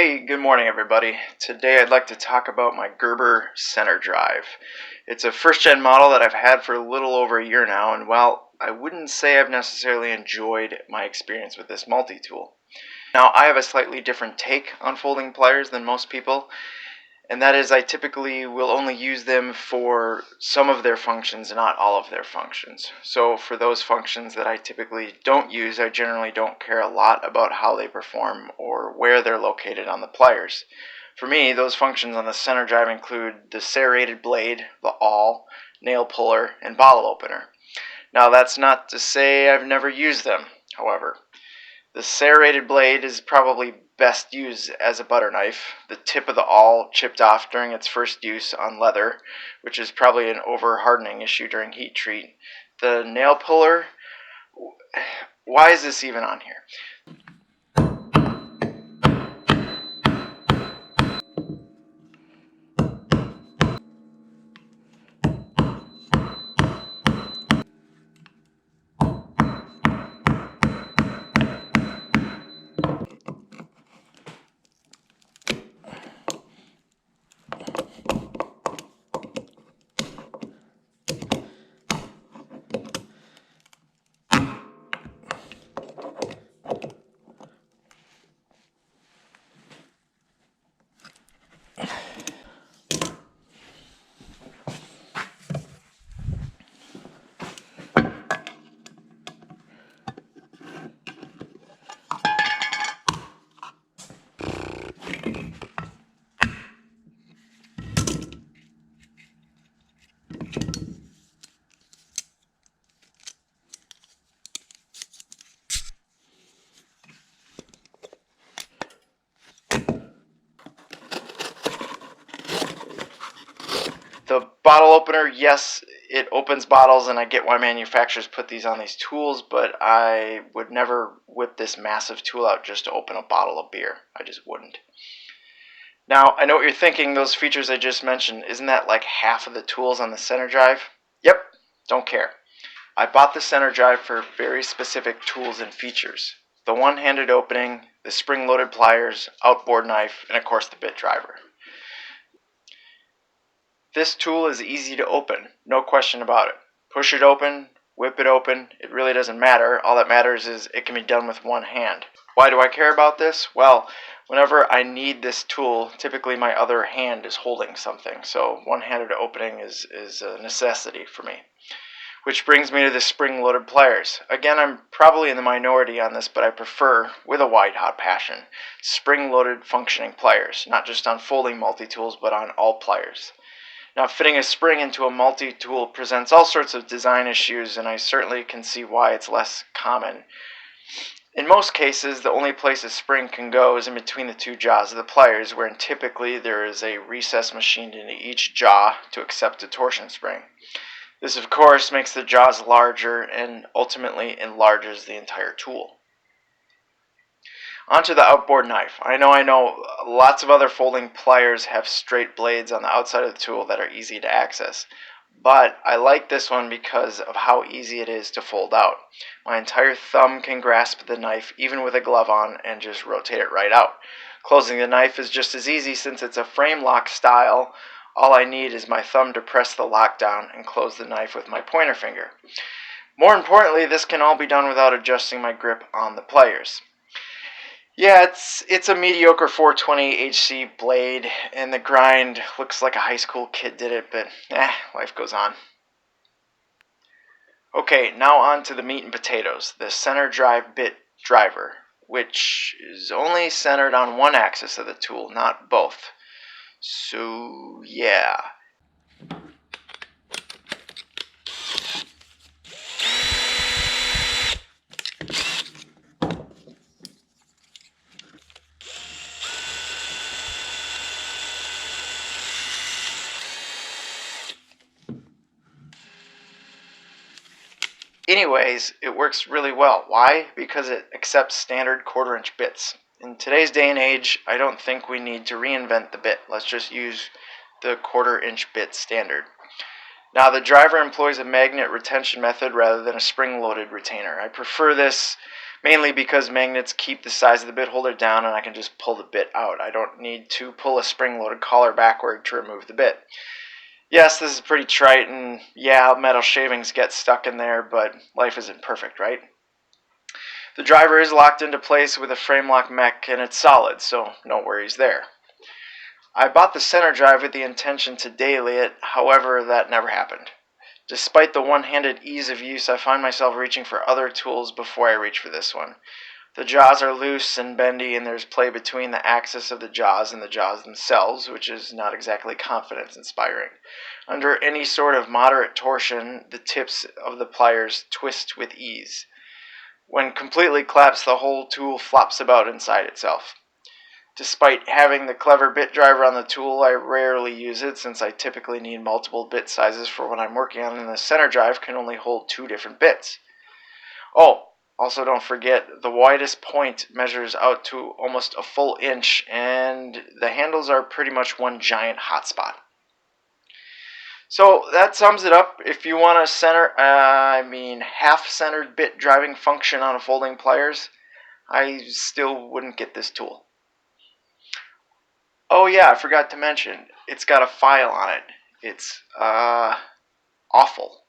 Hey, good morning everybody. Today I'd like to talk about my Gerber Center Drive. It's a first-gen model that I've had for a little over a year now, and while I wouldn't say I've necessarily enjoyed my experience with this multi-tool. Now, I have a slightly different take on folding pliers than most people, and that is I typically will only use them for some of their functions, not all of their functions. So for those functions that I typically don't use, I generally don't care a lot about how they perform or where they're located on the pliers. For me, those functions on the center drive include the serrated blade, the awl, nail puller, and bottle opener. Now that's not to say I've never used them, however. The serrated blade is probably best used as a butter knife. The tip of the awl chipped off during its first use on leather, which is probably an over-hardening issue during heat treat. The nail puller, why is this even on here? The bottle opener, yes, it opens bottles, and I get why manufacturers put these on these tools, but I would never whip this massive tool out just to open a bottle of beer. I just wouldn't. Now, I know what you're thinking, those features I just mentioned, isn't that like half of the tools on the center drive? Yep, don't care. I bought the center drive for very specific tools and features. The one-handed opening, the spring-loaded pliers, outboard knife, and of course the bit driver. This tool is easy to open, no question about it. Push it open, whip it open, it really doesn't matter. All that matters is it can be done with one hand. Why do I care about this? Well, whenever I need this tool, typically my other hand is holding something, so one-handed opening is a necessity for me. Which brings me to the spring-loaded pliers. Again, I'm probably in the minority on this, but I prefer, with a white-hot passion, spring-loaded functioning pliers, not just on folding multi-tools, but on all pliers. Now, fitting a spring into a multi-tool presents all sorts of design issues, and I certainly can see why it's less common. In most cases, the only place a spring can go is in between the two jaws of the pliers, wherein typically there is a recess machined into each jaw to accept a torsion spring. This, of course, makes the jaws larger and ultimately enlarges the entire tool. Onto the outboard knife. I know lots of other folding pliers have straight blades on the outside of the tool that are easy to access, but I like this one because of how easy it is to fold out. My entire thumb can grasp the knife even with a glove on and just rotate it right out. Closing the knife is just as easy since it's a frame lock style. All I need is my thumb to press the lock down and close the knife with my pointer finger. More importantly, this can all be done without adjusting my grip on the pliers. Yeah, it's a mediocre 420 HC blade, and the grind looks like a high school kid did it, but life goes on. Okay, now on to the meat and potatoes, the center drive bit driver, which is only centered on one axis of the tool, not both. So, yeah. Anyways, it works really well. Why? Because it accepts standard quarter-inch bits. In today's day and age, I don't think we need to reinvent the bit. Let's just use the quarter-inch bit standard. Now, the driver employs a magnet retention method rather than a spring-loaded retainer. I prefer this mainly because magnets keep the size of the bit holder down and I can just pull the bit out. I don't need to pull a spring-loaded collar backward to remove the bit. Yes, this is pretty trite, and yeah, metal shavings get stuck in there, but life isn't perfect, right? The driver is locked into place with a frame lock mech, and it's solid, so no worries there. I bought the center drive with the intention to daily it, however, that never happened. Despite the one-handed ease of use, I find myself reaching for other tools before I reach for this one. The jaws are loose and bendy, and there's play between the axis of the jaws and the jaws themselves, which is not exactly confidence-inspiring. Under any sort of moderate torsion, the tips of the pliers twist with ease. When completely collapsed, the whole tool flops about inside itself. Despite having the clever bit driver on the tool, I rarely use it since I typically need multiple bit sizes for what I'm working on, and the center drive can only hold 2 different bits. Oh, also don't forget, the widest point measures out to almost a full inch, and the handles are pretty much one giant hotspot. So that sums it up. If you want a half-centered bit driving function on a folding pliers, I still wouldn't get this tool. Oh yeah, I forgot to mention, it's got a file on it. It's awful.